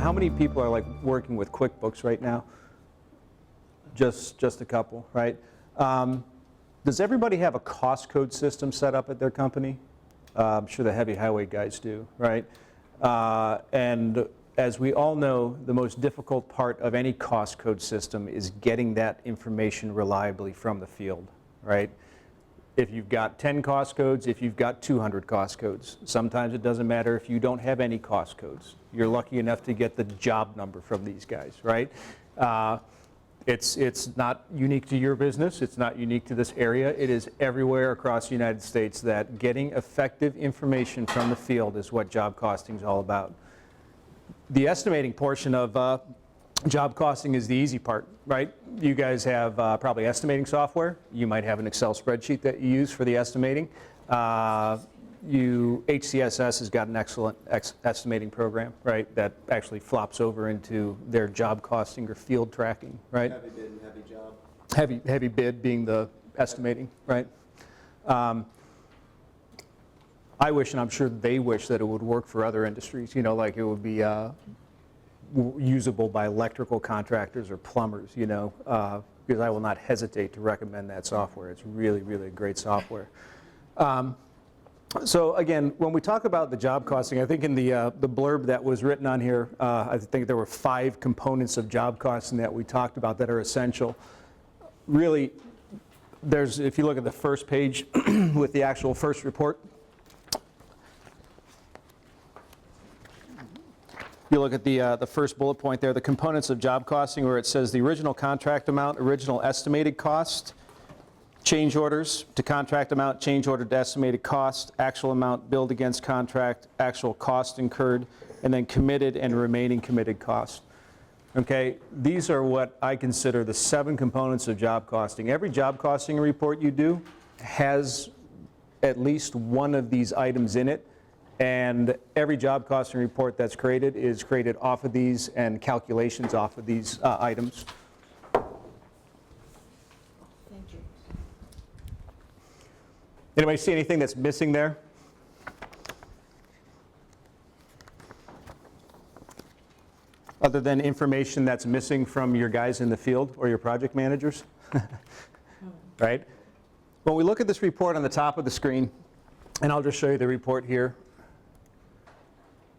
how many people are like working with QuickBooks right now? Just a couple, right? Does everybody have a cost code system set up at their company? I'm sure the heavy highway guys do, right? And as we all know, the most difficult part of any cost code system is getting that information reliably from the field, right? If you've got 10 cost codes, if you've got 200 cost codes. Sometimes it doesn't matter if you don't have any cost codes. You're lucky enough to get the job number from these guys, right? It's not unique to your business. It's not unique to this area. It is everywhere across the United States that getting effective information from the field is what job costing is all about. The estimating portion of job costing is the easy part, right? You guys have probably estimating software. You might have an Excel spreadsheet that you use for the estimating. HCSS has got an excellent estimating program, right, that actually flops over into their job costing or field tracking, right? Heavy bid and heavy job. Heavy bid being the estimating, right? I wish, and I'm sure they wish, that it would work for other industries, you know, like it would be usable by electrical contractors or plumbers, you know, because I will not hesitate to recommend that software. It's really, really great software. So again, when we talk about the job costing, I think in the blurb that was written on here, I think there were 5 components of job costing that we talked about that are essential. Really, if you look at the first page with the actual first report, you look at the first bullet point there, the components of job costing, where it says the original contract amount, original estimated cost, change orders to contract amount, change order to estimated cost, actual amount billed against contract, actual cost incurred, and then committed and remaining committed cost. Okay, these are what I consider the 7 components of job costing. Every job costing report you do has at least one of these items in it, and every job costing report that's created is created off of these and calculations off of these items. Anybody see anything that's missing there? Other than information that's missing from your guys in the field or your project managers? Right? When we look at this report on the top of the screen, and I'll just show you the report here.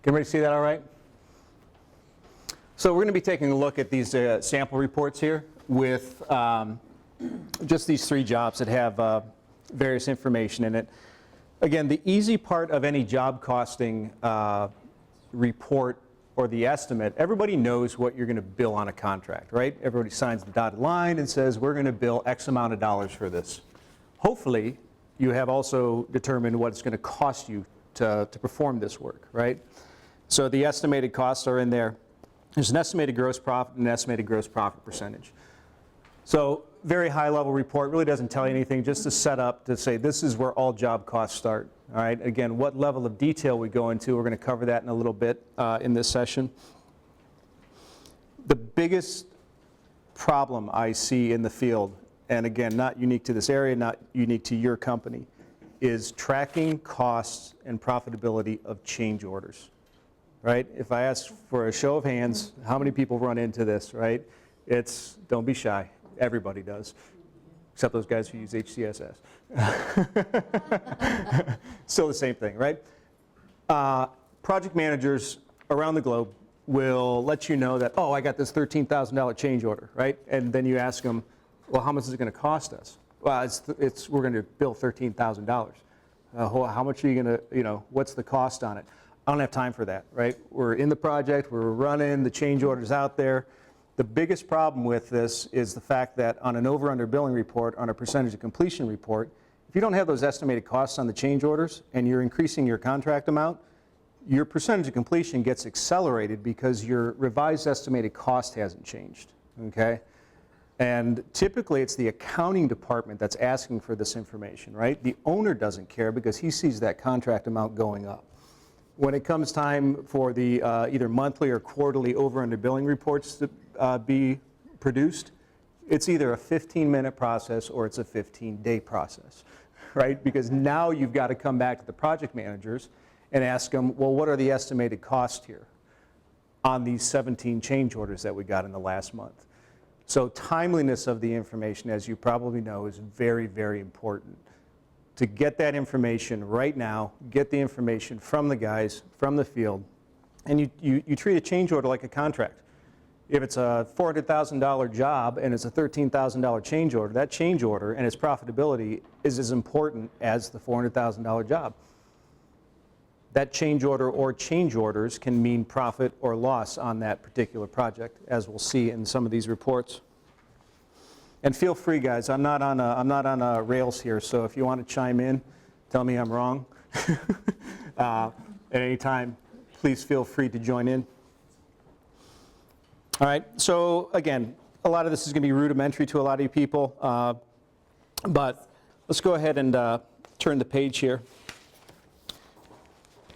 Can everybody see that all right? So we're going to be taking a look at these sample reports here with just these 3 jobs that have various information in it. Again, the easy part of any job costing report or the estimate, everybody knows what you're going to bill on a contract, right? Everybody signs the dotted line and says, we're going to bill X amount of dollars for this. Hopefully, you have also determined what it's going to cost you to perform this work, right? So the estimated costs are in there. There's an estimated gross profit and an estimated gross profit percentage. So very high level report, really doesn't tell you anything, just to set up to say this is where all job costs start. All right, again, what level of detail we go into, we're going to cover that in a little bit in this session. The biggest problem I see in the field, and again, not unique to this area, not unique to your company, is tracking costs and profitability of change orders. Right? If I ask for a show of hands, how many people run into this, right? Don't be shy. Everybody does, except those guys who use HCSS. Still the same thing, right? Project managers around the globe will let you know that, oh, I got this $13,000 change order, right? And then you ask them, well, how much is it going to cost us? Well, we're going to bill $13,000. How much are you going to, what's the cost on it? I don't have time for that, right? We're in the project, we're running, the change order's out there. The biggest problem with this is the fact that on an over-under billing report, on a percentage of completion report, if you don't have those estimated costs on the change orders and you're increasing your contract amount, your percentage of completion gets accelerated because your revised estimated cost hasn't changed, okay? And typically it's the accounting department that's asking for this information, right? The owner doesn't care because he sees that contract amount going up. When it comes time for the either monthly or quarterly over-under billing reports to be produced, it's either a 15-minute process or it's a 15-day process, right? Because now you've got to come back to the project managers and ask them, well, what are the estimated costs here? on these 17 change orders that we got in the last month. So timeliness of the information, as you probably know, is very, very important. To get that information right now, get the information from the guys, from the field, and you treat a change order like a contract. If it's a $400,000 job and it's a $13,000 change order, that change order and its profitability is as important as the $400,000 job. That change order or change orders can mean profit or loss on that particular project, as we'll see in some of these reports. And feel free, guys, I'm not on rails here, so if you want to chime in, tell me I'm wrong. At any time, please feel free to join in. All right, so again, a lot of this is going to be rudimentary to a lot of you people, but let's go ahead and turn the page here.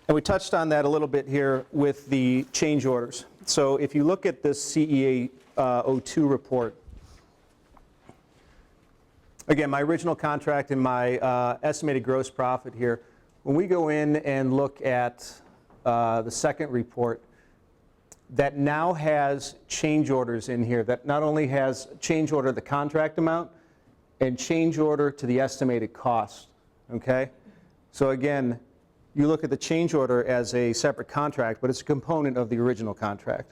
And we touched on that a little bit here with the change orders. So if you look at this CEA 02 report, again, my original contract and my estimated gross profit here, when we go in and look at the second report, that now has change orders in here, that not only has change order the contract amount and change order to the estimated cost, okay? So again, you look at the change order as a separate contract, but it's a component of the original contract.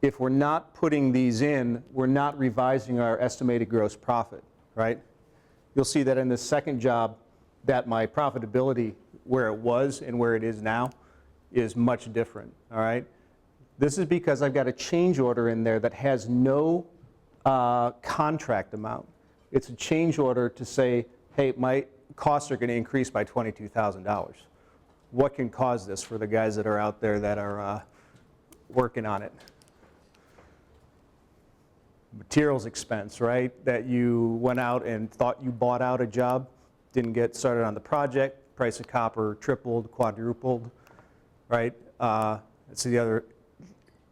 If we're not putting these in, we're not revising our estimated gross profit, right? You'll see that in the second job that my profitability, where it was and where it is now, is much different, all right? This is because I've got a change order in there that has no contract amount. It's a change order to say, hey, my costs are going to increase by $22,000. What can cause this for the guys that are out there that are working on it? Materials expense, right? That you went out and thought you bought out a job, didn't get started on the project, price of copper tripled, quadrupled, right? That's the other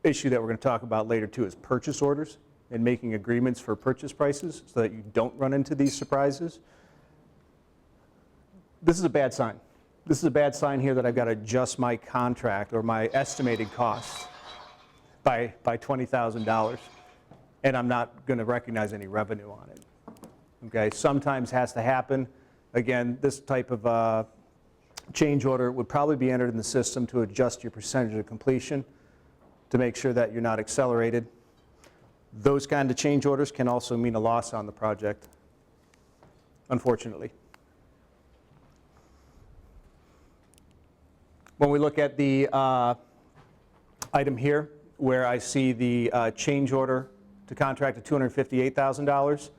issue that we're going to talk about later too, is purchase orders and making agreements for purchase prices so that you don't run into these surprises. This is a bad sign. This is a bad sign here that I've got to adjust my contract or my estimated costs by $20,000, and I'm not going to recognize any revenue on it. Okay, sometimes has to happen. Again, this type of change order would probably be entered in the system to adjust your percentage of completion to make sure that you're not accelerated. Those kind of change orders can also mean a loss on the project, unfortunately. When we look at the item here, where I see the change order to contract at $258,000,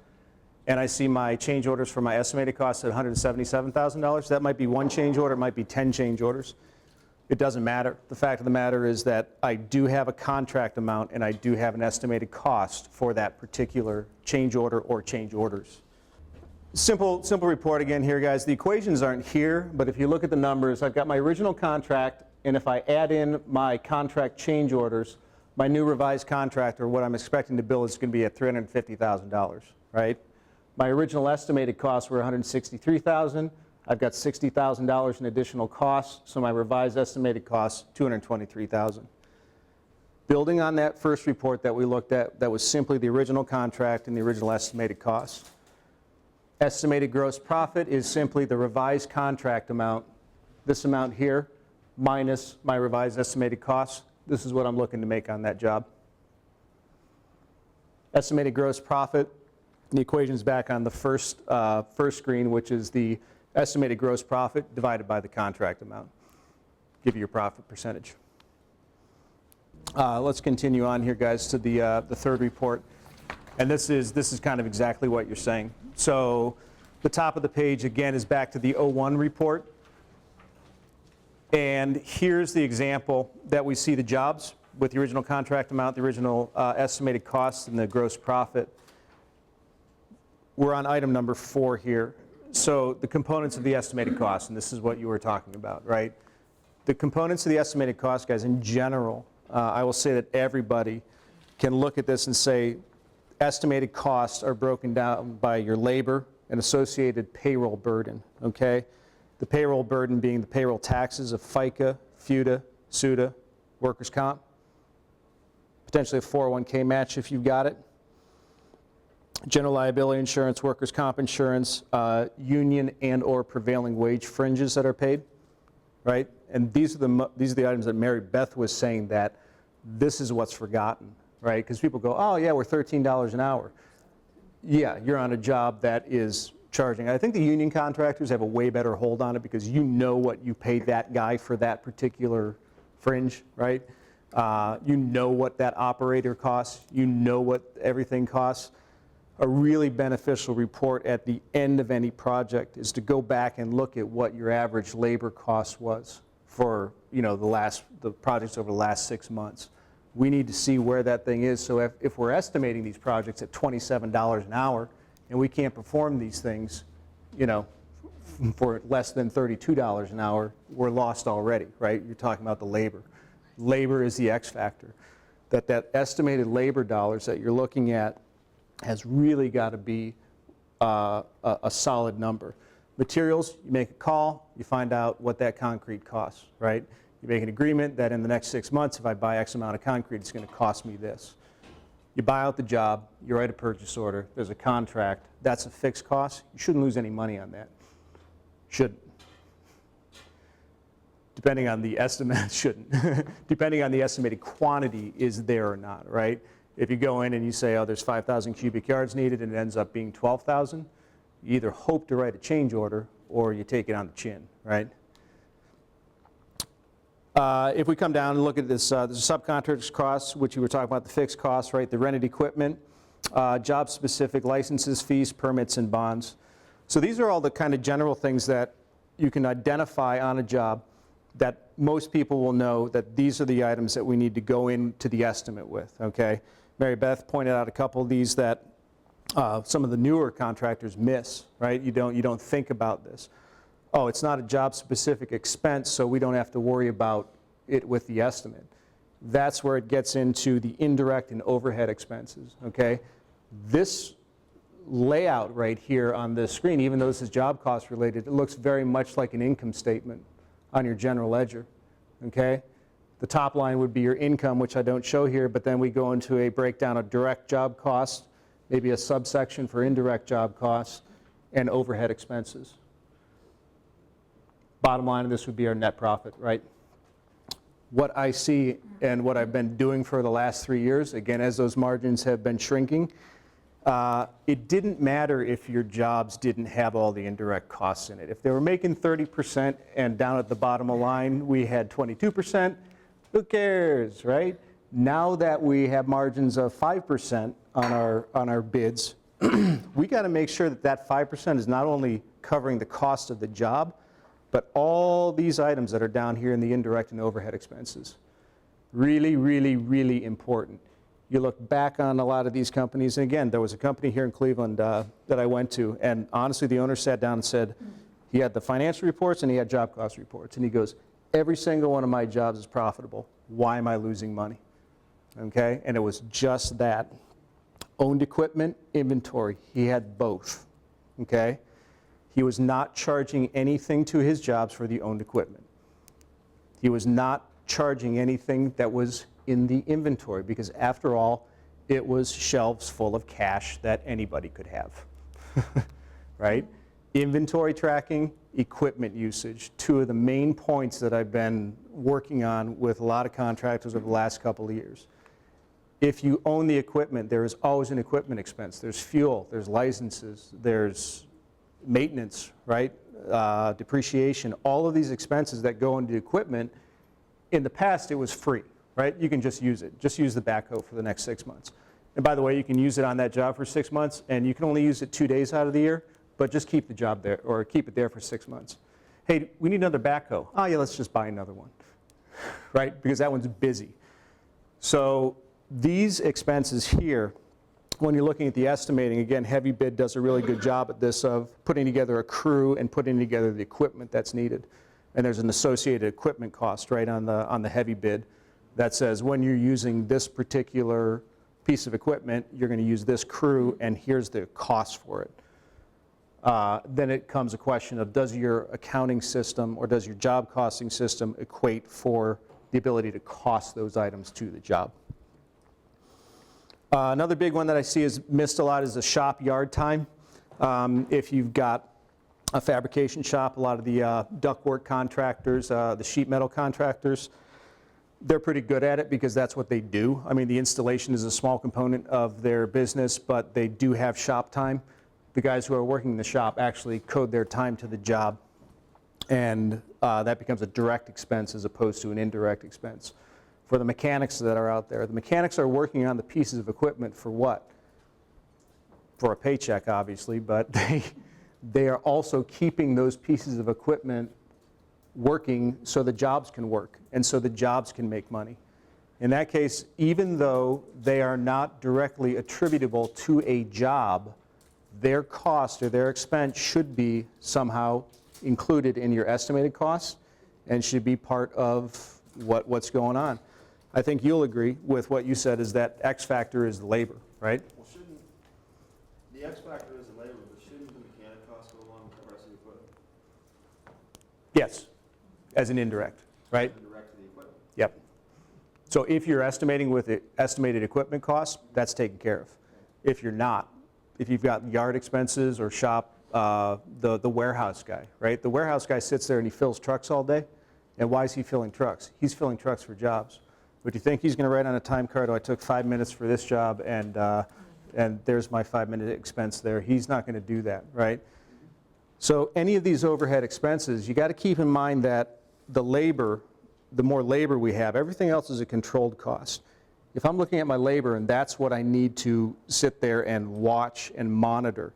and I see my change orders for my estimated costs at $177,000, that might be one change order, it might be 10 change orders. It doesn't matter. The fact of the matter is that I do have a contract amount and I do have an estimated cost for that particular change order or change orders. Simple report again here, guys. The equations aren't here, but if you look at the numbers, I've got my original contract, and if I add in my contract change orders, my new revised contract, or what I'm expecting to bill, is going to be at $350,000, right? My original estimated costs were $163,000. I've got $60,000 in additional costs, so my revised estimated costs, $223,000. Building on that first report that we looked at, that was simply the original contract and the original estimated costs. Estimated gross profit is simply the revised contract amount, this amount here, minus my revised estimated costs. This is what I'm looking to make on that job. Estimated gross profit, the equation's back on the first screen, which is the estimated gross profit divided by the contract amount. Give you your profit percentage. Let's continue on here, guys, to the third report. And this is kind of exactly what you're saying. So the top of the page, again, is back to the 01 report. And here's the example that we see the jobs with the original contract amount, the original estimated costs, and the gross profit. We're on item number 4 here. So the components of the estimated cost, and this is what you were talking about, right? The components of the estimated cost, guys, in general, I will say that everybody can look at this and say estimated costs are broken down by your labor and associated payroll burden, okay? The payroll burden being the payroll taxes of FICA, FUTA, SUTA, workers' comp, potentially a 401k match if you've got it. General liability insurance, workers' comp insurance, union and or prevailing wage fringes that are paid, right? And these are the items that Mary Beth was saying that this is what's forgotten, right? Because people go, oh yeah, we're $13 an hour. Yeah, you're on a job that is charging. I think the union contractors have a way better hold on it because you know what you paid that guy for that particular fringe, right? You know what that operator costs. You know what everything costs. A really beneficial report at the end of any project is to go back and look at what your average labor cost was for the projects over the last 6 months. We need to see where that thing is. So if we're estimating these projects at $27 an hour and we can't perform these things, for less than $32 an hour, we're lost already, right? You're talking about the labor. Labor is the X factor. That estimated labor dollars that you're looking at has really got to be a solid number. Materials, you make a call, you find out what that concrete costs, right? You make an agreement that in the next 6 months, if I buy X amount of concrete, it's going to cost me this. You buy out the job, you write a purchase order, there's a contract, that's a fixed cost. You shouldn't lose any money on that. Shouldn't. Depending on the estimate, shouldn't. Depending on the estimated quantity is there or not, right? If you go in and you say, oh, there's 5,000 cubic yards needed and it ends up being 12,000, you either hope to write a change order or you take it on the chin, right? If we come down and look at this, there's subcontractors costs, which you were talking about, the fixed costs, right? The rented equipment, job-specific licenses, fees, permits, and bonds. So these are all the kind of general things that you can identify on a job that most people will know that these are the items that we need to go into the estimate with, okay? Mary Beth pointed out a couple of these that some of the newer contractors miss, right? You don't think about this. Oh, it's not a job-specific expense, so we don't have to worry about it with the estimate. That's where it gets into the indirect and overhead expenses, okay? This layout right here on this screen, even though this is job cost related, it looks very much like an income statement on your general ledger, okay? The top line would be your income, which I don't show here, but then we go into a breakdown of direct job costs, maybe a subsection for indirect job costs, and overhead expenses. Bottom line of this would be our net profit, right? What I see and what I've been doing for the last 3 years, again, as those margins have been shrinking, it didn't matter if your jobs didn't have all the indirect costs in it. If they were making 30% and down at the bottom of the line we had 22%, who cares, right? Now that we have margins of 5% on our bids, we got to make sure that that 5% is not only covering the cost of the job, but all these items that are down here in the indirect and overhead expenses. Really, really, really important. You look back on a lot of these companies, and again, there was a company here in Cleveland that I went to, and honestly, the owner sat down and said, he had the financial reports and he had job cost reports, and he goes, every single one of my jobs is profitable. Why am I losing money? Okay, and it was just that. Owned equipment, inventory, he had both, okay? He was not charging anything to his jobs for the owned equipment. He was not charging anything that was in the inventory because after all, it was shelves full of cash that anybody could have, right? Inventory tracking, equipment usage, two of the main points that I've been working on with a lot of contractors over the last couple of years. If you own the equipment, there is always an equipment expense. There's fuel, there's licenses, there's maintenance, right? Depreciation, all of these expenses that go into equipment. In the past, it was free, right? You can just use it. Just use the backhoe for the next 6 months. And by the way, you can use it on that job for 6 months, and you can only use it 2 days out of the year, but just keep the job there, or keep it there for 6 months. Hey, we need another backhoe. Oh yeah, let's just buy another one, right? Because that one's busy. So these expenses here, when you're looking at the estimating, again, Heavy Bid does a really good job at this of putting together a crew and putting together the equipment that's needed. And there's an associated equipment cost right on the Heavy Bid that says when you're using this particular piece of equipment, you're going to use this crew, and here's the cost for it. Then it comes a question of, does your accounting system or does your job costing system equate for the ability to cost those items to the job? Another big one that I see is missed a lot is the shop yard time. If you've got a fabrication shop, a lot of the ductwork contractors, the sheet metal contractors, they're pretty good at it because that's what they do. I mean, the installation is a small component of their business, but they do have shop time. The guys who are working in the shop actually code their time to the job, and that becomes a direct expense as opposed to an indirect expense. For the mechanics that are out there, the mechanics are working on the pieces of equipment for what? For a paycheck, obviously, but they are also keeping those pieces of equipment working so the jobs can work and so the jobs can make money. In that case, even though they are not directly attributable to a job, their cost or their expense should be somehow included in your estimated costs and should be part of what's going on. I think you'll agree with what you said is that X factor is the labor, right? Well, shouldn't, the X factor is the labor, but shouldn't the mechanic cost go along with the rest of the equipment? Yes, as an indirect, right? Indirect to the equipment. Yep. So if you're estimating with the estimated equipment costs, that's taken care of. If you're not, if you've got yard expenses or shop, the warehouse guy, right? The warehouse guy sits there and he fills trucks all day. And why is he filling trucks? He's filling trucks for jobs. Would you think he's going to write on a time card, oh, I took 5 minutes for this job and there's my 5-minute expense there? He's not going to do that, right? So any of these overhead expenses, you got to keep in mind that the labor, the more labor we have, everything else is a controlled cost. If I'm looking at my labor and that's what I need to sit there and watch and monitor,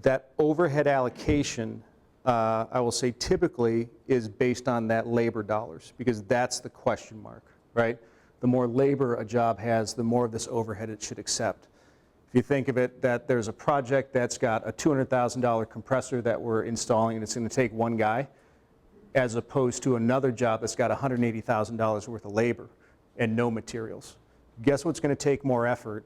that overhead allocation, I will say typically is based on that labor dollars because that's the question mark, right? The more labor a job has, the more of this overhead it should accept. If you think of it that there's a project that's got a $200,000 compressor that we're installing and it's going to take one guy, as opposed to another job that's got $180,000 worth of labor and no materials. Guess what's going to take more effort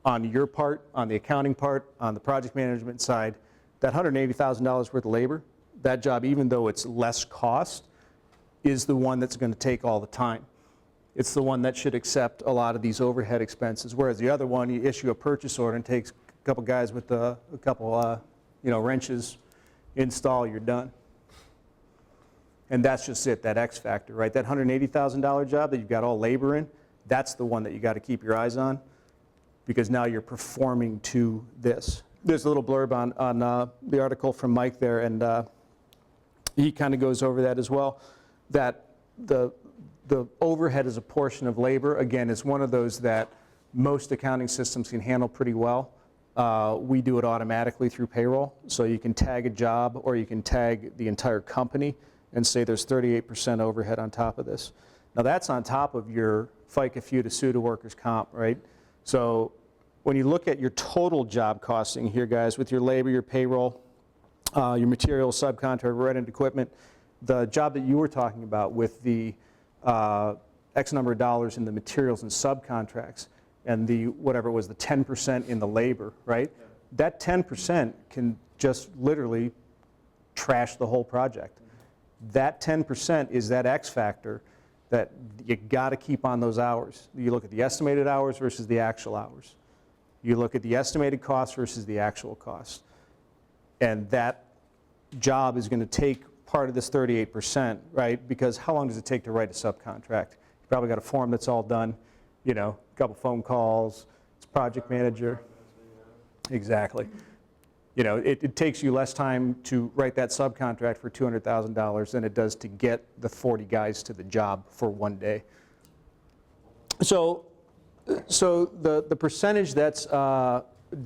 on your part, on the accounting part, on the project management side? That $180,000 worth of labor, that job, even though it's less cost, is the one that's going to take all the time. It's the one that should accept a lot of these overhead expenses, whereas the other one, you issue a purchase order and takes a couple guys with a couple wrenches, install, you're done. And that's just it, that X factor, right? That $180,000 job that you've got all labor in, that's the one that you got to keep your eyes on because now you're performing to this. There's a little blurb on the article from Mike there, and he kind of goes over that as well, that the overhead is a portion of labor. Again, it's one of those that most accounting systems can handle pretty well. We do it automatically through payroll, so you can tag a job or you can tag the entire company and say there's 38% overhead on top of this. Now that's on top of your FICA, FUTA, SUTA, workers' comp, right? So when you look at your total job costing here, guys, with your labor, your payroll, your materials, subcontractor, rented equipment, the job that you were talking about with the X number of dollars in the materials and subcontracts and the, whatever it was, the 10% in the labor, right? Yeah. That 10% can just literally trash the whole project. That 10% is that X factor that you got to keep on those hours. You look at the estimated hours versus the actual hours. You look at the estimated cost versus the actual cost. And that job is going to take part of this 38%, right? Because how long does it take to write a subcontract? You probably got a form that's all done, you know, a couple phone calls, it's project manager. Exactly. You know, it takes you less time to write that subcontract for $200,000 than it does to get the 40 guys to the job for one day. So the percentage that's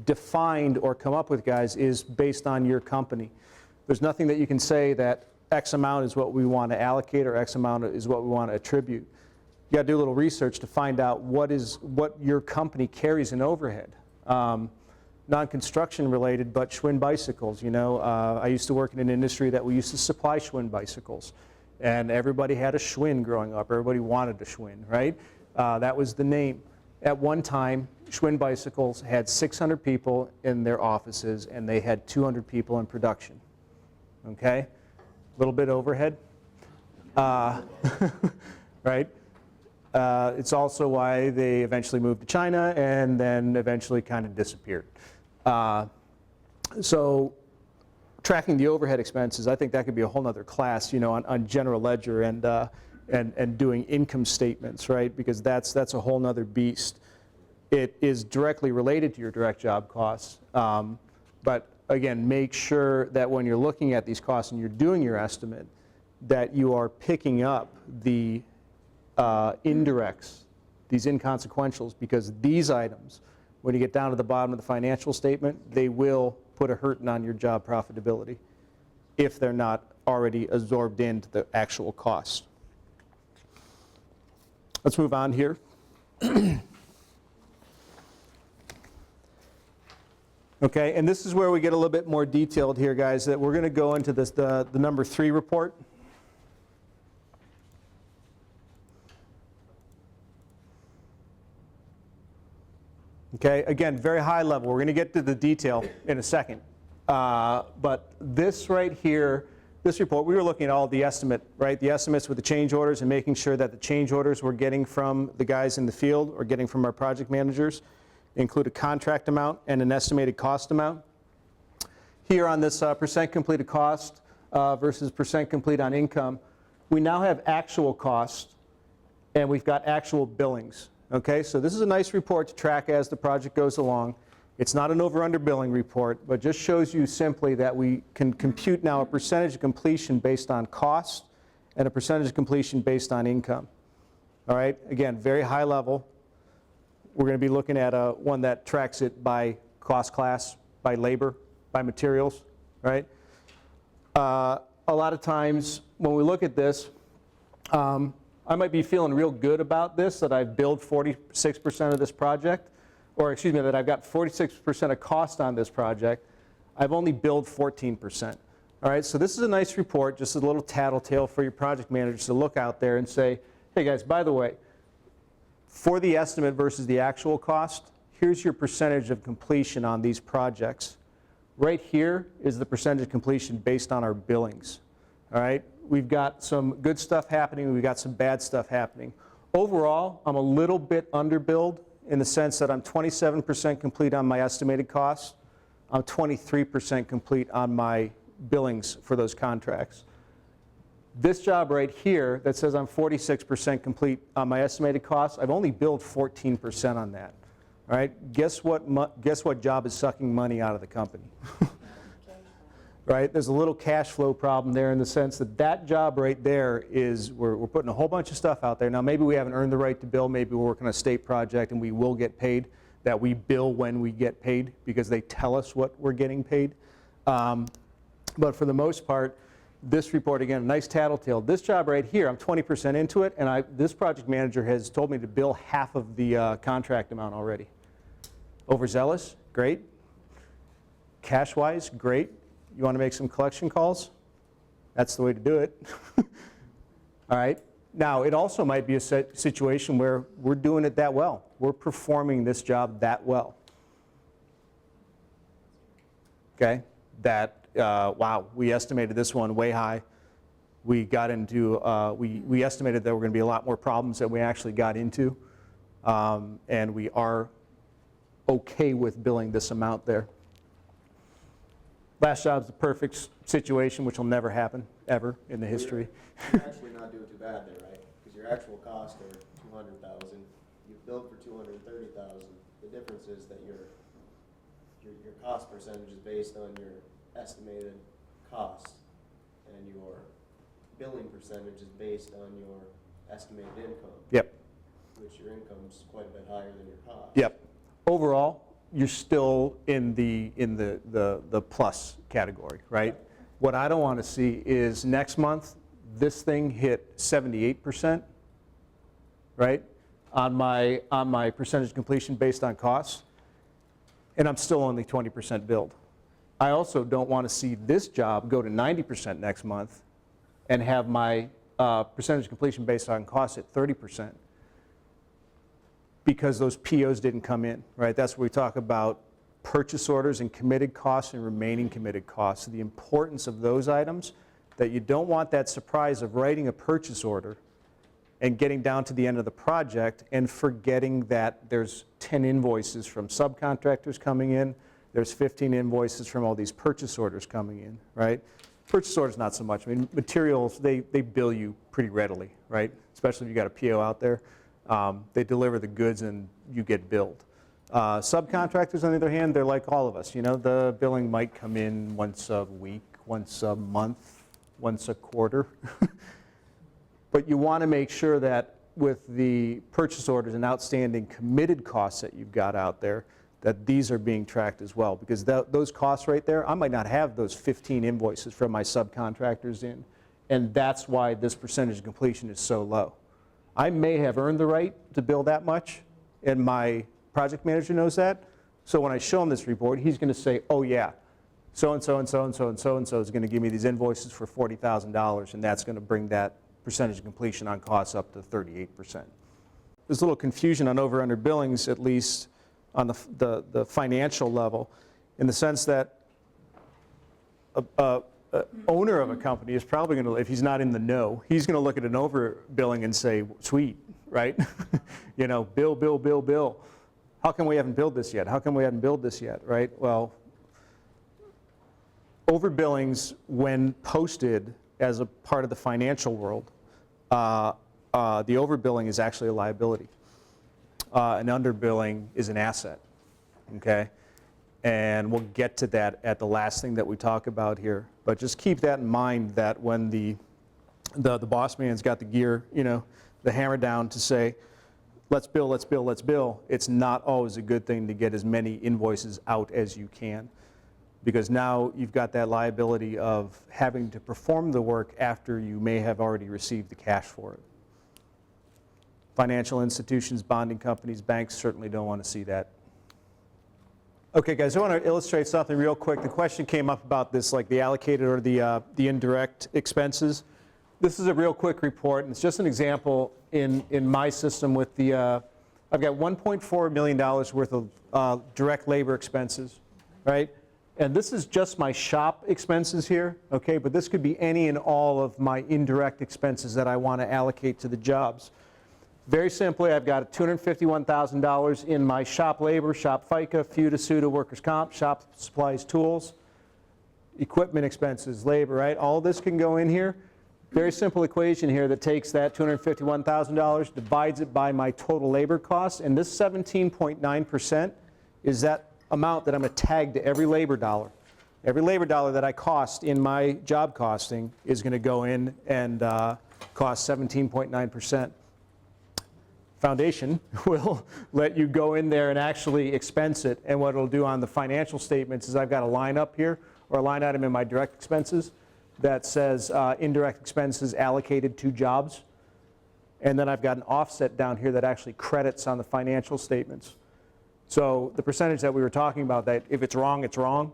defined or come up with, guys, is based on your company. There's nothing that you can say that X amount is what we want to allocate or X amount is what we want to attribute. You got to do a little research to find out what your company carries in overhead. Non-construction related, but Schwinn bicycles. You know, I used to work in an industry that we used to supply Schwinn bicycles, and everybody had a Schwinn growing up. Everybody wanted a Schwinn, right? That was the name. At one time, Schwinn bicycles had 600 people in their offices, and they had 200 people in production. Okay, a little bit overhead, right? It's also why they eventually moved to China and then eventually kind of disappeared. So tracking the overhead expenses, I think that could be a whole nother class, you know, on general ledger and doing income statements, right? Because that's a whole nother beast. It is directly related to your direct job costs. But again, make sure that when you're looking at these costs and you're doing your estimate, that you are picking up the indirects, these inconsequentials, because these items, when you get down to the bottom of the financial statement, they will put a hurting on your job profitability if they're not already absorbed into the actual cost. Let's move on here. Okay, and this is where we get a little bit more detailed here, guys, that we're going to go into this, the number 3 report. Okay, again, very high level. We're going to get to the detail in a second. But this right here, this report, we were looking at all the estimate, right? The estimates with the change orders and making sure that the change orders we're getting from the guys in the field or getting from our project managers include a contract amount and an estimated cost amount. Here on this percent completed cost versus percent complete on income, we now have actual cost and we've got actual billings. Okay, so this is a nice report to track as the project goes along. It's not an over-under billing report, but just shows you simply that we can compute now a percentage of completion based on cost and a percentage of completion based on income. All right, again, very high level. We're going to be looking at one that tracks it by cost class, by labor, by materials, right? A lot of times when we look at this, I might be feeling real good about this, that I've billed 46% of this project, or excuse me, that I've got 46% of cost on this project. I've only billed 14%. All right, so this is a nice report, just a little tattletale for your project managers to look out there and say, hey guys, by the way, for the estimate versus the actual cost, here's your percentage of completion on these projects. Right here is the percentage of completion based on our billings. All right, we've got some good stuff happening, we've got some bad stuff happening. Overall, I'm a little bit underbilled in the sense that I'm 27% complete on my estimated costs. I'm 23% complete on my billings for those contracts. This job right here that says I'm 46% complete on my estimated costs, I've only billed 14% on that. All right, guess what job is sucking money out of the company? Right, there's a little cash flow problem there in the sense that that job right there is, we're putting a whole bunch of stuff out there. Now maybe we haven't earned the right to bill, maybe we're working on a state project and we will get paid, that we bill when we get paid because they tell us what we're getting paid. But for the most part, this report, again, a nice tattletale. This job right here, I'm 20% into it, and this project manager has told me to bill half of the contract amount already. Overzealous? Great. Cash-wise? Great. You want to make some collection calls? That's the way to do it. All right. Now, it also might be a situation where we're doing it that well. We're performing this job that well. Okay? That, wow, we estimated this one way high. We got into, we estimated there were going to be a lot more problems than we actually got into. And we are okay with billing this amount there. Last job's the perfect situation, which will never happen, ever, in the history. You're actually not doing too bad there, right? Because your actual costs are $200,000. You've billed for $230,000. The difference is that your cost percentage is based on your estimated cost, and your billing percentage is based on your estimated income. Yep. Which your income's quite a bit higher than your cost. Yep. Overall, you're still in the plus category, right? What I don't want to see is next month this thing hit 78%, right? On my percentage completion based on costs, and I'm still only 20% billed. I also don't want to see this job go to 90% next month and have my percentage completion based on costs at 30%. Because those POs didn't come in, right? That's where we talk about purchase orders and committed costs and remaining committed costs. The importance of those items, that you don't want that surprise of writing a purchase order and getting down to the end of the project and forgetting that there's 10 invoices from subcontractors coming in, there's 15 invoices from all these purchase orders coming in, right? Purchase orders not so much. I mean, materials, they bill you pretty readily, right? Especially if you got a PO out there. They deliver the goods and you get billed. Subcontractors, on the other hand, they're like all of us. You know, the billing might come in once a week, once a month, once a quarter. But you want to make sure that with the purchase orders and outstanding committed costs that you've got out there, that these are being tracked as well. Because those costs right there, I might not have those 15 invoices from my subcontractors in. And that's why this percentage of completion is so low. I may have earned the right to bill that much, and my project manager knows that. So when I show him this report, he's going to say, oh yeah, so-and-so and so-and-so and so-and-so is going to give me these invoices for $40,000, and that's going to bring that percentage of completion on costs up to 38%. There's a little confusion on over-under billings, at least on the financial level, in the sense that owner of a company is probably going to, if he's not in the know, he's going to look at an overbilling and say, sweet, right? You know, bill, bill, bill, bill. How come we haven't billed this yet? How come we haven't billed this yet, right? Well, overbillings, when posted as a part of the financial world, the overbilling is actually a liability. An underbilling is an asset, okay? And we'll get to that at the last thing that we talk about here. But just keep that in mind, that when the boss man's got the gear, you know, the hammer down to say, let's bill, let's bill, let's bill, it's not always a good thing to get as many invoices out as you can. Because now you've got that liability of having to perform the work after you may have already received the cash for it. Financial institutions, bonding companies, banks certainly don't want to see that. Okay, guys, I want to illustrate something real quick. The question came up about this, like the allocated or the indirect expenses. This is a real quick report, and it's just an example in my system with the, I've got $1.4 million worth of direct labor expenses, right? And this is just my shop expenses here, okay? But this could be any and all of my indirect expenses that I want to allocate to the jobs. Very simply, I've got $251,000 in my shop labor, shop FICA, FUTA, SUTA, workers' comp, shop supplies, tools, equipment expenses, labor, right? All this can go in here. Very simple equation here that takes that $251,000, divides it by my total labor costs, and this 17.9% is that amount that I'm going to tag to every labor dollar. Every labor dollar that I cost in my job costing is going to go in and cost 17.9%. Foundation will let you go in there and actually expense it, and what it'll do on the financial statements is I've got a line up here, or a line item in my direct expenses, that says indirect expenses allocated to jobs, and then I've got an offset down here that actually credits on the financial statements. So the percentage that we were talking about, that if it's wrong, it's wrong,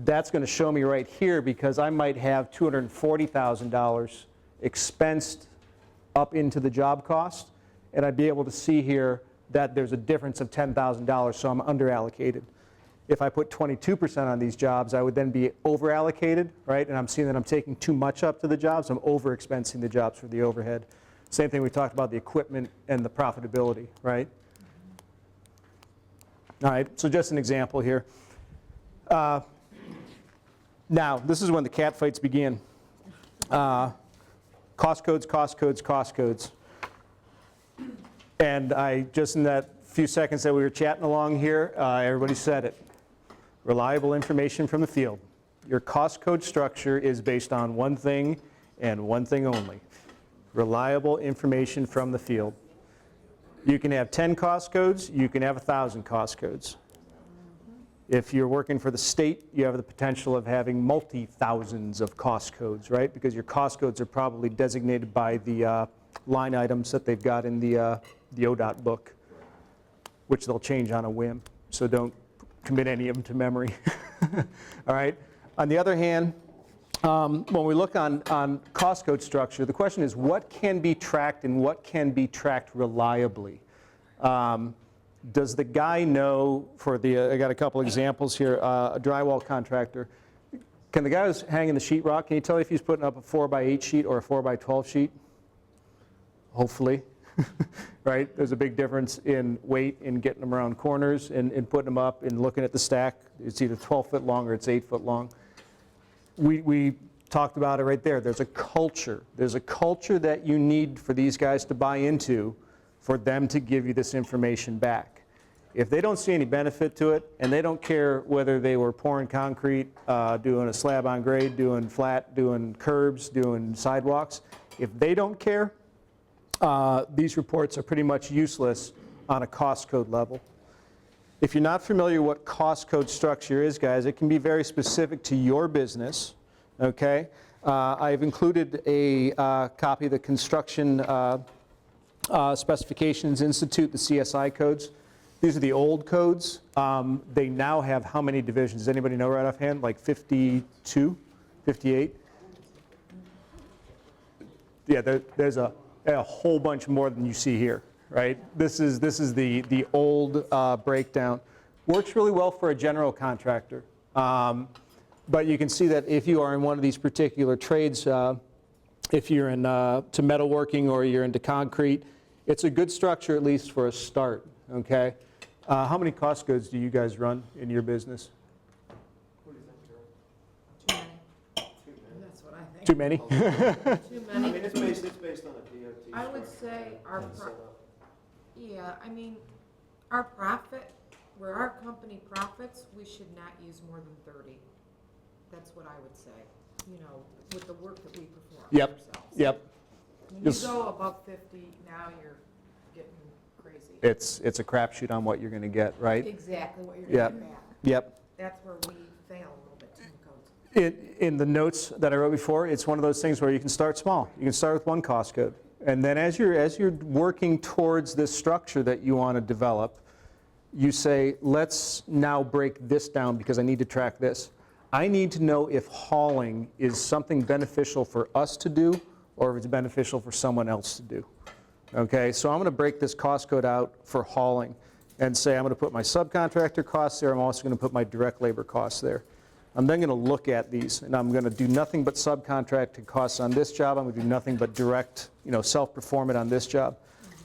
that's going to show me right here, because I might have $240,000 expensed up into the job cost, and I'd be able to see here that there's a difference of $10,000, so I'm underallocated. If I put 22% on these jobs, I would then be overallocated, right? And I'm seeing that I'm taking too much up to the jobs. I'm over-expensing the jobs for the overhead. Same thing we talked about, the equipment and the profitability, right? All right, so just an example here. Now, this is when the cat fights begin. Cost codes, cost codes, cost codes. And I, just in that few seconds that we were chatting along here, everybody said it. Reliable information from the field. Your cost code structure is based on one thing and one thing only. Reliable information from the field. You can have 10 cost codes, you can have 1,000 cost codes. If you're working for the state, you have the potential of having multi-thousands of cost codes, right? Because your cost codes are probably designated by the line items that they've got in the ODOT book, which they'll change on a whim. So don't commit any of them to memory. All right. On the other hand, when we look on cost code structure, the question is what can be tracked and what can be tracked reliably? Does the guy know, for the, I got a couple examples here, a drywall contractor, can the guy who's hanging the sheetrock, can you tell if he's putting up a 4x8 sheet or a 4x12 sheet? hopefully, right? There's a big difference in weight in getting them around corners and putting them up and looking at the stack. It's either 12 foot long or it's 8 foot long. We talked about it right there. There's a culture. There's a culture that you need for these guys to buy into for them to give you this information back. If they don't see any benefit to it, and they don't care whether they were pouring concrete, doing a slab on grade, doing flat, doing curbs, doing sidewalks, if they don't care, these reports are pretty much useless on a cost code level. If you're not familiar what cost code structure is, guys, it can be very specific to your business, okay? I've included a copy of the Construction Specifications Institute, the CSI codes. These are the old codes. They now have how many divisions? Does anybody know right offhand? Like 52, 58? Yeah, there's a whole bunch more than you see here, right? This is the old breakdown. Works really well for a general contractor. But you can see that if you are in one of these particular trades, if you're in to metalworking or you're into concrete, it's a good structure at least for a start, okay? How many cost codes do you guys run in your business? What do you think, Joe? Too many. That's what I think. Too many? Too I many. mean, it's based on a DOT. I would structure. say our, And so, yeah, I mean, our profit, where our company profits, we should not use more than 30. That's what I would say, you know, with the work that we perform Yep, ourselves. yep. When you Yes. go above 50, now you're getting crazy. It's a crapshoot on what you're going to get, right? Exactly what you're Yep. getting back. Yep. That's where we fail a little bit in the codes. In the notes that I wrote before, it's one of those things where you can start small. You can start with one cost code. And then as you're working towards this structure that you want to develop, you say, let's now break this down because I need to track this. I need to know if hauling is something beneficial for us to do or if it's beneficial for someone else to do. Okay, so I'm going to break this cost code out for hauling and say I'm going to put my subcontractor costs there. I'm also going to put my direct labor costs there. I'm then going to look at these, and I'm going to do nothing but subcontracted costs on this job. I'm going to do nothing but direct, self-perform it on this job.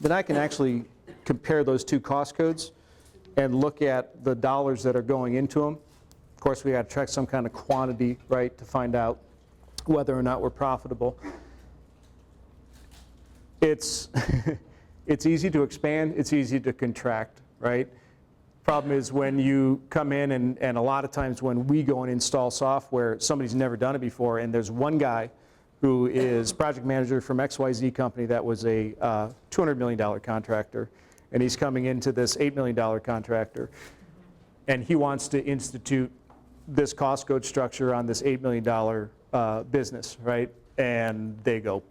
Then I can actually compare those two cost codes and look at the dollars that are going into them. Of course, we got to track some kind of quantity, right, to find out whether or not we're profitable. It's easy to expand. It's easy to contract, right? Problem is when you come in and a lot of times when we go and install software, somebody's never done it before, and there's one guy who is project manager from XYZ company that was a $200 million contractor, and he's coming into this $8 million contractor, and he wants to institute this cost code structure on this $8 million business, right? And they go,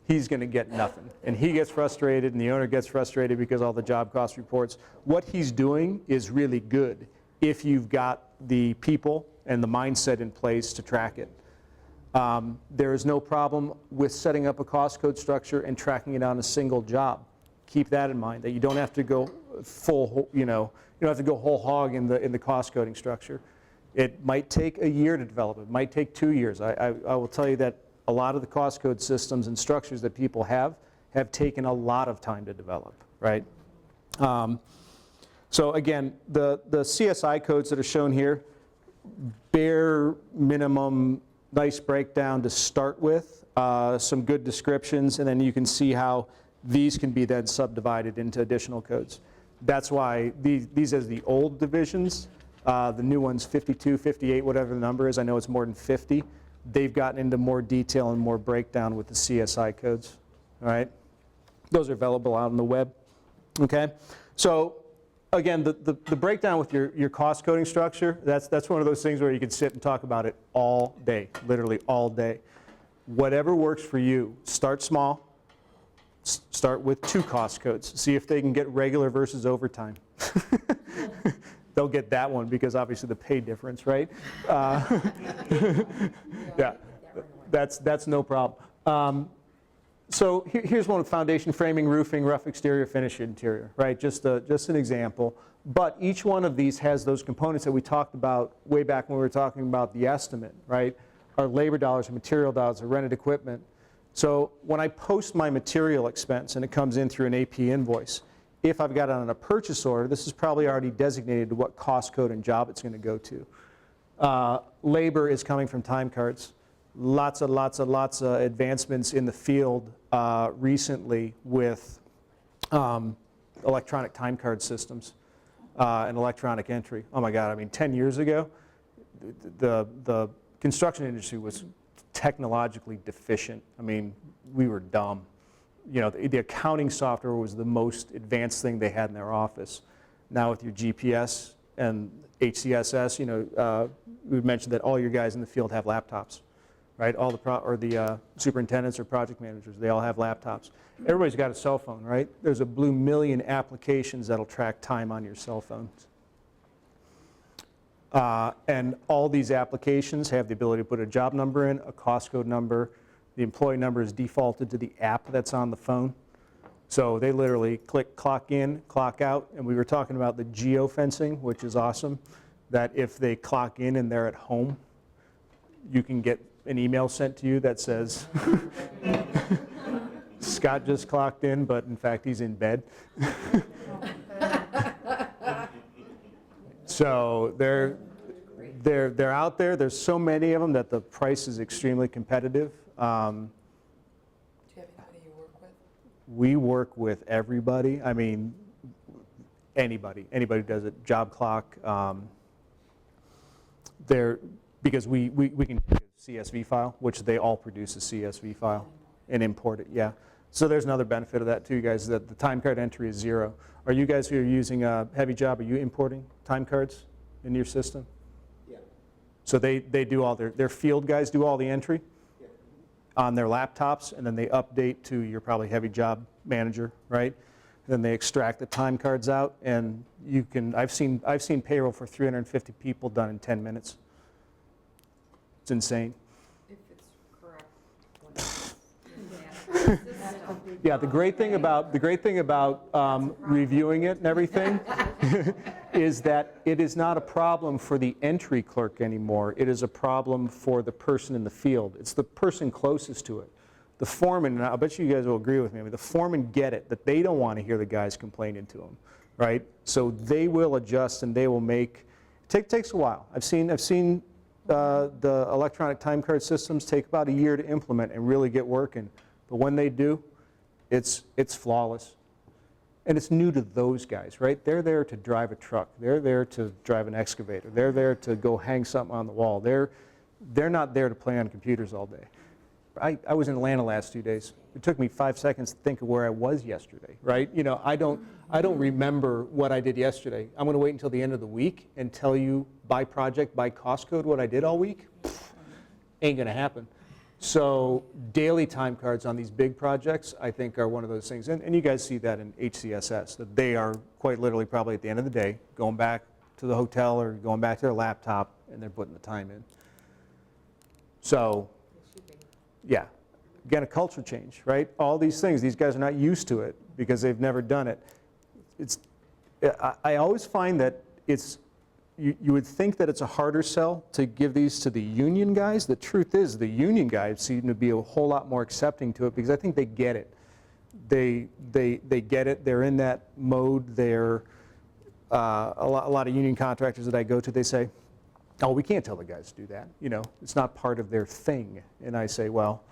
he's going to get nothing. And he gets frustrated, and the owner gets frustrated because all the job cost reports. What he's doing is really good if you've got the people and the mindset in place to track it. There is no problem with setting up a cost code structure and tracking it on a single job. Keep that in mind, that you don't have to go full, you don't have to go whole hog in the cost coding structure. It might take a year to develop. It might take 2 years. I will tell you that a lot of the cost code systems and structures that people have taken a lot of time to develop, right? So again, the CSI codes that are shown here, bare minimum, nice breakdown to start with, some good descriptions, and then you can see how these can be then subdivided into additional codes. That's why these as the old divisions, the new ones 52, 58, whatever the number is, I know it's more than 50. They've gotten into more detail and more breakdown with the CSI codes, all right? Those are available out on the web, okay? So again, the breakdown with your cost coding structure, that's one of those things where you can sit and talk about it all day, literally all day. Whatever works for you, start small, start with 2 cost codes, see if they can get regular versus overtime. They'll get that one because obviously the pay difference, right? Yeah, that's no problem. So here's one with foundation, framing, roofing, rough exterior, finish interior, right? Just an example. But each one of these has those components that we talked about way back when we were talking about the estimate, right? Our labor dollars, our material dollars, our rented equipment. So when I post my material expense and it comes in through an AP invoice, if I've got it on a purchase order, this is probably already designated to what cost code and job it's going to go to. Labor is coming from time cards. Lots of advancements in the field recently with electronic time card systems and electronic entry. Oh my God, I mean 10 years ago, the construction industry was technologically deficient. I mean, we were dumb. You know, the accounting software was the most advanced thing they had in their office. Now with your GPS and HCSS, you know, we mentioned that all your guys in the field have laptops, right? All the superintendents or project managers, they all have laptops. Everybody's got a cell phone, right? There's a blue million applications that'll track time on your cell phones. And all these applications have the ability to put a job number in, a cost code number. The employee number is defaulted to the app that's on the phone. So they literally click clock in, clock out, and we were talking about the geofencing, which is awesome, that if they clock in and they're at home, you can get an email sent to you that says, Scott just clocked in, but in fact he's in bed. So they're out there. There's so many of them that the price is extremely competitive. Do you have anybody you work with? We work with everybody. I mean, anybody who does it. Job Clock. Because we can take a CSV file, which they all produce a CSV file and import it. Yeah. So there's another benefit of that too, guys. That the time card entry is 0. Are you guys who are using a heavy job? Are you importing time cards into your system? Yeah. So they do all their field guys do all the entry on their laptops, and then they update to your probably heavy job manager, right? Then they extract the time cards out, and you can. I've seen payroll for 350 people done in 10 minutes. It's insane. If it's correct. When it's Yeah, the great thing about reviewing it and everything is that it is not a problem for the entry clerk anymore. It is a problem for the person in the field. It's the person closest to it. The foreman, and I bet you guys will agree with me, I mean, the foremen get it, that they don't want to hear the guys complaining to them, right? So they will adjust and they will make, it takes a while. I've seen the electronic time card systems take about a year to implement and really get working. But when they do, it's flawless. And it's new to those guys, right? They're there to drive a truck. They're there to drive an excavator. They're there to go hang something on the wall. They're not there to play on computers all day. I was in Atlanta last 2 days. It took me 5 seconds to think of where I was yesterday, right? You know, I don't remember what I did yesterday. I'm going to wait until the end of the week and tell you by project, by cost code what I did all week. Ain't going to happen. So daily time cards on these big projects, I think, are one of those things. And you guys see that in HCSS, that they are quite literally probably at the end of the day going back to the hotel or going back to their laptop, and they're putting the time in. So, yeah, again, a culture change, right? All these things, these guys are not used to it because they've never done it. I always find that you would think that it's a harder sell to give these to the union guys. The truth is the union guys seem to be a whole lot more accepting to it because I think they get it. They get it. They're in that mode. They're a lot of union contractors that I go to, they say, oh, we can't tell the guys to do that. You know, it's not part of their thing. And I say, well,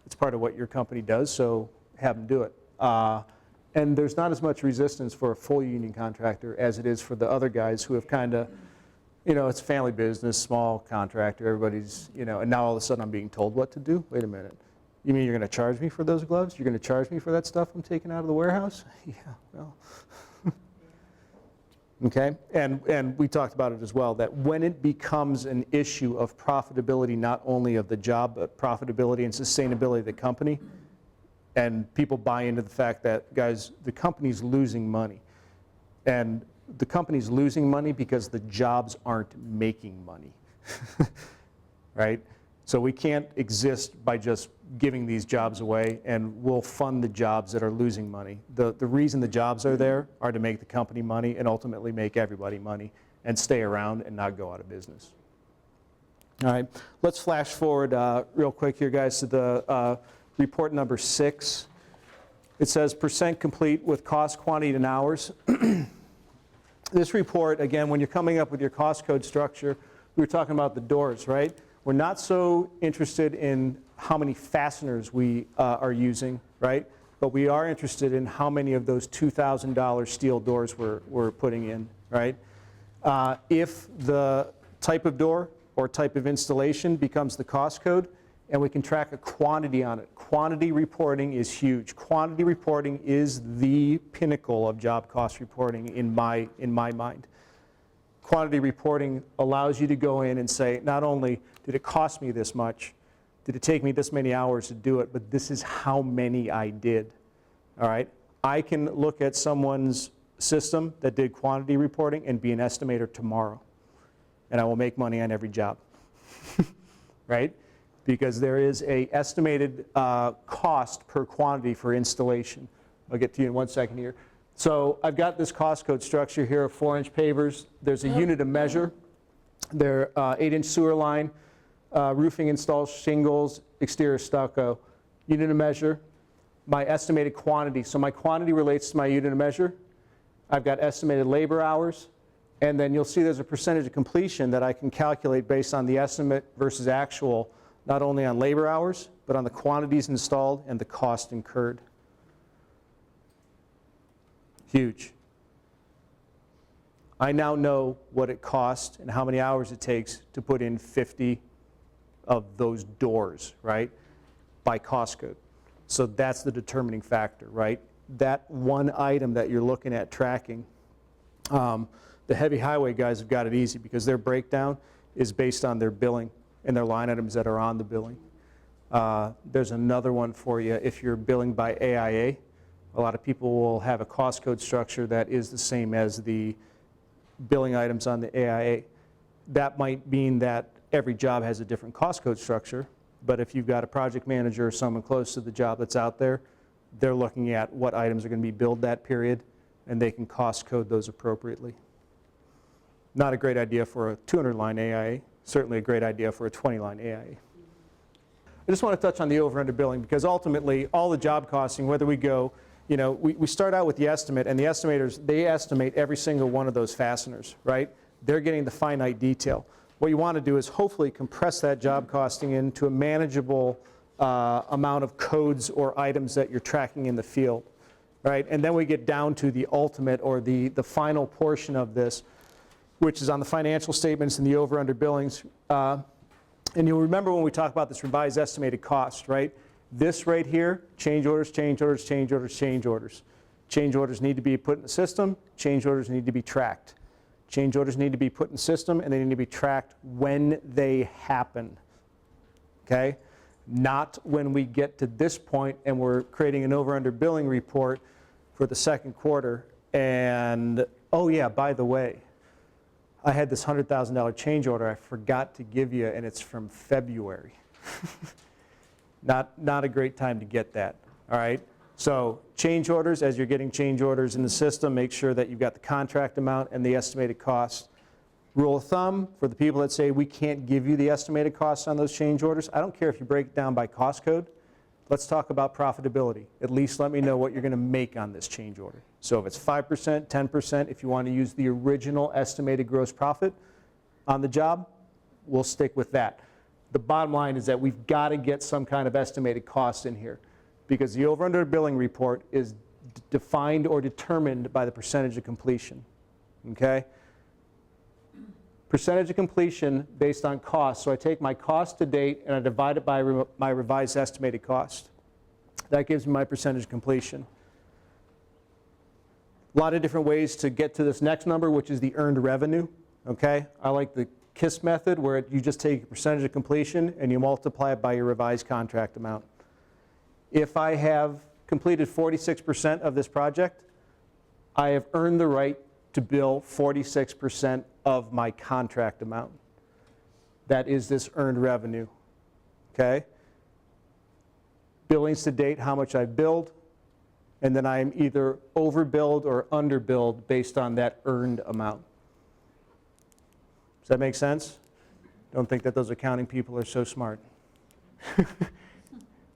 it's part of what your company does, so have them do it. And there's not as much resistance for a full union contractor as it is for the other guys who have kind of, you know, it's family business, small contractor, everybody's, you know, and now all of a sudden I'm being told what to do? Wait a minute. You mean you're going to charge me for those gloves? You're going to charge me for that stuff I'm taking out of the warehouse? Yeah, well. Okay, and we talked about it as well, that when it becomes an issue of profitability, not only of the job, but profitability and sustainability of the company, and people buy into the fact that, guys, the company's losing money. And the company's losing money because the jobs aren't making money, right? So we can't exist by just giving these jobs away, and we'll fund the jobs that are losing money. The reason the jobs are there are to make the company money and ultimately make everybody money and stay around and not go out of business. All right, let's flash forward real quick here, guys, to the report number 6. It says percent complete with cost, quantity, and hours. This report, again, when you're coming up with your cost code structure, we were talking about the doors, right? We're not so interested in how many fasteners we are using, right? But we are interested in how many of those $2,000 steel doors we're putting in, right? If the type of door or type of installation becomes the cost code, and we can track a quantity on it. Quantity reporting is huge. Quantity reporting is the pinnacle of job cost reporting in my mind. Quantity reporting allows you to go in and say, not only did it cost me this much, did it take me this many hours to do it, but this is how many I did, all right? I can look at someone's system that did quantity reporting and be an estimator tomorrow, and I will make money on every job, right? Because there is a estimated cost per quantity for installation. I'll get to you in 1 second here. So I've got this cost code structure here of 4-inch pavers. There's a unit of measure. They're 8-inch sewer line, roofing installed shingles, exterior stucco. Unit of measure, my estimated quantity. So my quantity relates to my unit of measure. I've got estimated labor hours. And then you'll see there's a percentage of completion that I can calculate based on the estimate versus actual, not only on labor hours, but on the quantities installed and the cost incurred. Huge. I now know what it costs and how many hours it takes to put in 50 of those doors, right, by cost code. So that's the determining factor, right? That one item that you're looking at tracking. The heavy highway guys have got it easy because their breakdown is based on their billing and their line items that are on the billing. There's another one for you if you're billing by AIA. A lot of people will have a cost code structure that is the same as the billing items on the AIA. That might mean that every job has a different cost code structure, but if you've got a project manager or someone close to the job that's out there, they're looking at what items are going to be billed that period, and they can cost code those appropriately. Not a great idea for a 200-line AIA, certainly a great idea for a 20-line AIA. I just want to touch on the over-under billing because ultimately all the job costing, whether we go, you know, we start out with the estimate, and the estimators, they estimate every single one of those fasteners, right? They're getting the finite detail. What you want to do is hopefully compress that job costing into a manageable amount of codes or items that you're tracking in the field, right? And then we get down to the ultimate or the final portion of this, which is on the financial statements and the over-under billings. And you'll remember when we talk about this revised estimated cost, right? This right here, change orders, change orders, change orders, change orders. Change orders need to be put in the system. Change orders need to be tracked. Change orders need to be put in the system, and they need to be tracked when they happen, okay? Not when we get to this point and we're creating an over-under billing report for the second quarter. And, oh yeah, by the way, I had this $100,000 change order I forgot to give you, and it's from February. Not a great time to get that, all right? So change orders, as you're getting change orders in the system, make sure that you've got the contract amount and the estimated cost. Rule of thumb, for the people that say we can't give you the estimated costs on those change orders, I don't care if you break it down by cost code. Let's talk about profitability. At least let me know what you're going to make on this change order. So if it's 5%, 10%, if you want to use the original estimated gross profit on the job, we'll stick with that. The bottom line is that we've got to get some kind of estimated cost in here because the over-under billing report is defined or determined by the percentage of completion, okay? Percentage of completion based on cost. So I take my cost to date and I divide it by my revised estimated cost. That gives me my percentage of completion. A lot of different ways to get to this next number, which is the earned revenue, okay? I like the KISS method where you just take a percentage of completion and you multiply it by your revised contract amount. If I have completed 46% of this project, I have earned the right to bill 46% of my contract amount. That is this earned revenue, okay? Billings to date, how much I've billed, and then I'm either overbilled or underbilled based on that earned amount. Does that make sense? Don't think that those accounting people are so smart.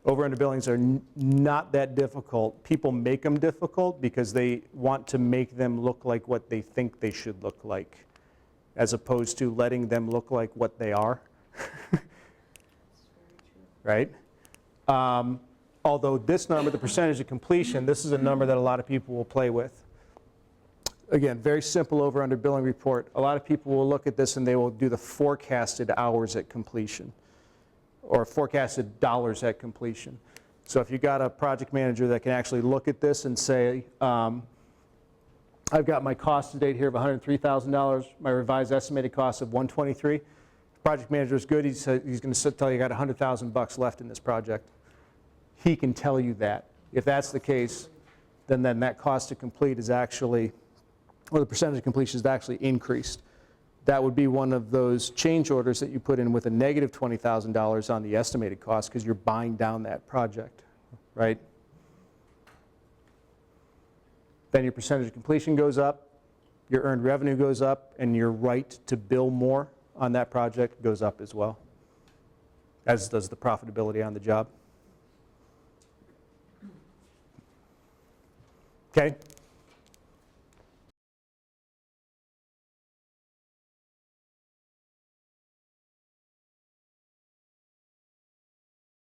Over-under billings are not that difficult. People make them difficult because they want to make them look like what they think they should look like, as opposed to letting them look like what they are. Right? Although this number, the percentage of completion, this is a number that a lot of people will play with. Again, very simple over-under billing report. A lot of people will look at this and they will do the forecasted hours at completion or forecasted dollars at completion. So if you got a project manager that can actually look at this and say, I've got my cost to date here of $103,000, my revised estimated cost of $123,000. Project manager is good. He's going to tell you got $100,000 left in this project. He can tell you that. If that's the case, then that cost to complete is actually, or the percentage of completion is actually increased. That would be one of those change orders that you put in with a negative $20,000 on the estimated cost because you're buying down that project, right? Then your percentage of completion goes up, your earned revenue goes up, and your right to bill more on that project goes up as well, as does the profitability on the job. Okay?